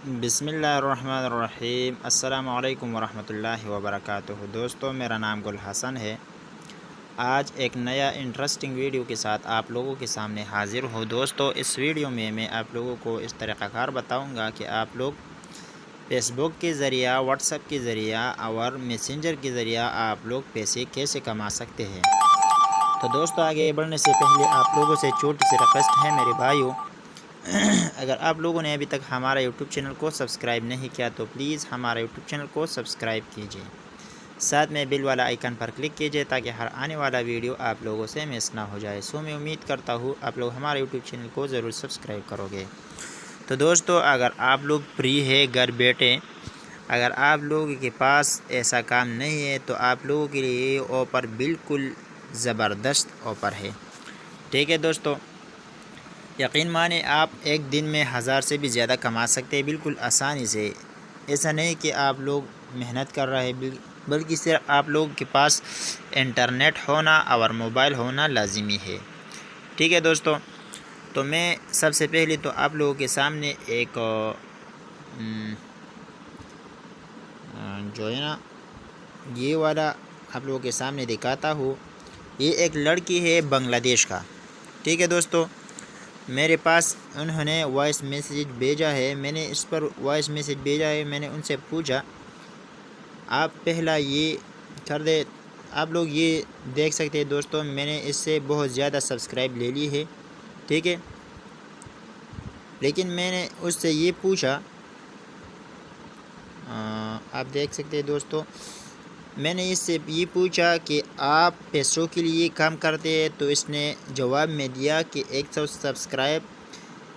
بسم اللہ الرحمن الرحیم۔ السلام علیکم ورحمۃ اللہ وبرکاتہ۔ دوستو، میرا نام گل حسن ہے۔ آج ایک نیا انٹرسٹنگ ویڈیو کے ساتھ آپ لوگوں کے سامنے حاضر ہوں۔ دوستو، اس ویڈیو میں آپ لوگوں کو اس طریقہ کار بتاؤں گا کہ آپ لوگ فیس بک کے ذریعہ، واٹس ایپ کے ذریعہ اور میسنجر کے ذریعہ آپ لوگ پیسے کیسے کما سکتے ہیں۔ تو دوستو، آگے بڑھنے سے پہلے آپ لوگوں سے چھوٹی سی ریکویسٹ ہے میرے بھائیوں، اگر آپ لوگوں نے ابھی تک ہمارا یوٹیوب چینل کو سبسکرائب نہیں کیا تو پلیز ہمارا یوٹیوب چینل کو سبسکرائب کیجیے، ساتھ میں بیل والا آئیکن پر کلک کیجیے تاکہ ہر آنے والا ویڈیو آپ لوگوں سے مس نہ ہو جائے۔ میں امید کرتا ہوں آپ لوگ ہمارے یوٹیوب چینل کو ضرور سبسکرائب کرو گے۔ تو دوستو، اگر آپ لوگ فری ہے گھر بیٹھے، اگر آپ لوگوں کے پاس ایسا کام نہیں ہے تو آپ لوگوں کے لیے یہ آفر بالکل زبردست آفر ہے، ٹھیک ہے دوستو۔ یقین مانیں، آپ ایک دن میں 1000 سے بھی زیادہ کما سکتے ہیں بالکل آسانی سے۔ ایسا نہیں کہ آپ لوگ محنت کر رہے ہیں، بلکہ صرف آپ لوگوں کے پاس انٹرنیٹ ہونا اور موبائل ہونا لازمی ہے، ٹھیک ہے دوستو۔ تو میں سب سے پہلے تو آپ لوگوں کے سامنے ایک جو ہے نا یہ والا آپ لوگوں کے سامنے دکھاتا ہوں۔ یہ ایک لڑکی ہے بنگلہ دیش کا، ٹھیک ہے دوستو۔ میرے پاس انہوں نے وائس میسیج بھیجا ہے، میں نے اس پر وائس میسیج بھیجا ہے۔ میں نے ان سے پوچھا آپ پہلا یہ کر دے، آپ لوگ یہ دیکھ سکتے ہیں دوستو، میں نے اس سے بہت زیادہ سبسکرائب لے لی ہے، ٹھیک ہے۔ لیکن میں نے اس سے یہ پوچھا، آپ دیکھ سکتے ہیں دوستو، میں نے اس سے یہ پوچھا کہ آپ پیسوں کے لیے کام کرتے ہیں، تو اس نے جواب میں دیا کہ 100 سبسکرائب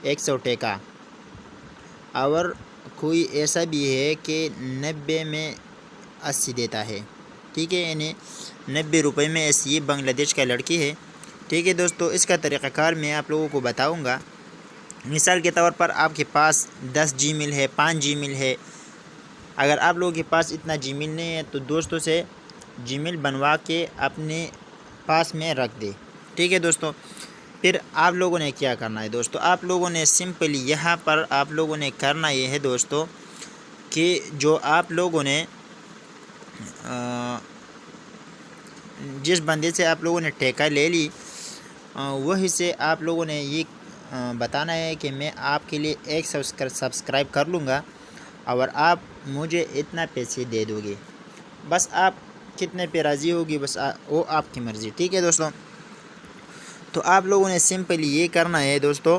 100 ٹکا، اور کوئی ایسا بھی ہے کہ 90 میں 80 دیتا ہے، ٹھیک ہے، یعنی 90 روپے میں ایسی یہ بنگلہ دیش کا لڑکی ہے، ٹھیک ہے دوستو۔ اس کا طریقہ کار میں آپ لوگوں کو بتاؤں گا۔ مثال کے طور پر آپ کے پاس 10 جی میل ہے، 5 جی میل ہے۔ اگر آپ لوگوں کے پاس اتنا جی میل نہیں ہے تو دوستوں سے جی میل بنوا کے اپنے پاس میں رکھ دے، ٹھیک ہے دوستو۔ پھر آپ لوگوں نے کیا کرنا ہے دوستو، آپ لوگوں نے سمپلی یہاں پر آپ لوگوں نے کرنا یہ ہے دوستو کہ جو آپ لوگوں نے جس بندے سے آپ لوگوں نے ٹیکہ لے لی، وہی سے آپ لوگوں نے یہ بتانا ہے کہ میں آپ کے لیے 100 سبسکرائب کر لوں گا اور آپ مجھے اتنا پیسے دے دو گے، بس آپ کتنے پہ راضی ہوگی بس وہ آپ کی مرضی، ٹھیک ہے دوستو۔ تو آپ لوگوں نے سمپلی یہ کرنا ہے دوستو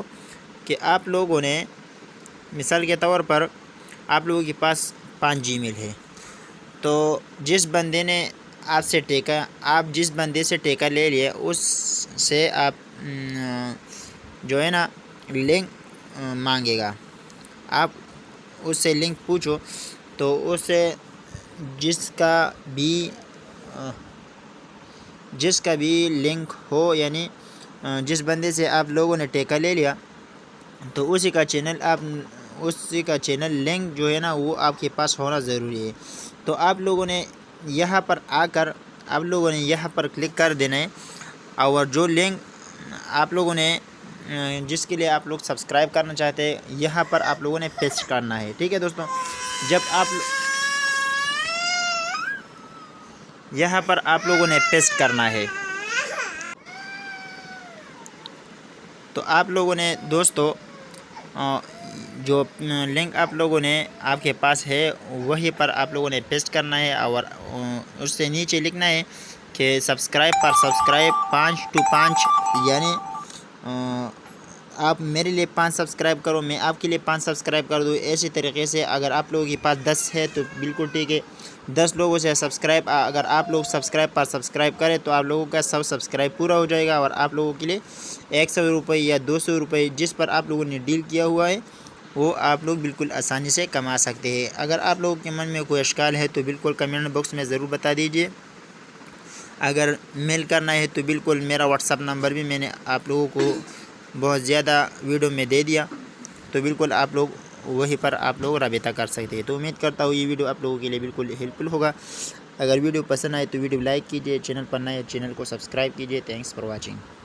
کہ آپ لوگوں نے مثال کے طور پر آپ لوگوں کے پاس 5 جی میل ہے، تو جس بندے نے آپ سے ٹیکہ، آپ جس بندے سے ٹیکہ لے لیا، اس سے آپ جو ہے نا لنک مانگے گا، آپ اس سے لنک پوچھو، تو اس سے جس کا بھی لنک ہو، یعنی جس بندے سے آپ لوگوں نے ٹیکہ لے لیا، تو اسی کا چینل لنک جو ہے نا وہ آپ کے پاس ہونا ضروری ہے۔ تو آپ لوگوں نے یہاں پر آ کر آپ لوگوں نے یہاں پر کلک کر دینا ہے، اور جو لنک آپ لوگوں نے جس کے لیے آپ لوگ سبسکرائب کرنا چاہتے ہیں، یہاں پر آپ لوگوں نے پیسٹ کرنا ہے، ٹھیک ہے دوستو۔ جب آپ یہاں پر آپ لوگوں نے پیسٹ کرنا ہے، تو آپ لوگوں نے دوستو جو لنک آپ لوگوں نے آپ کے پاس ہے وہی پر آپ لوگوں نے پیسٹ کرنا ہے، اور اس سے نیچے لکھنا ہے کہ سبسکرائب پر سبسکرائب 5 to 5، یعنی آپ میرے لیے 5 سبسکرائب کرو، میں آپ کے لیے 5 سبسکرائب کر دوں۔ ایسی طریقے سے اگر آپ لوگوں کے پاس 10 ہے تو بالکل ٹھیک ہے، 10 لوگوں سے سبسکرائب، اگر آپ لوگ سبسکرائب پر سبسکرائب کریں تو آپ لوگوں کا 100 سبسکرائب پورا ہو جائے گا، اور آپ لوگوں کے لیے 100 روپے یا 200 روپے جس پر آپ لوگوں نے ڈیل کیا ہوا ہے وہ آپ لوگ بالکل آسانی سے کما سکتے ہیں۔ اگر آپ لوگوں کے من میں کوئی اشکال ہے تو بالکل کمنٹ باکس میں ضرور بتا دیجیے۔ اگر میل کرنا ہے تو بالکل میرا واٹس ایپ نمبر بھی میں نے آپ لوگوں کو بہت زیادہ ویڈیو میں دے دیا، تو بالکل آپ لوگ وہیں پر آپ لوگ رابطہ کر سکتے ہیں۔ تو امید کرتا ہوں یہ ویڈیو آپ لوگوں کے لیے بالکل ہیلپ فل ہوگا۔ اگر ویڈیو پسند آئے تو ویڈیو لائک کیجیے، چینل پر نئے چینل کو سبسکرائب کیجیے۔ Thanks for watching.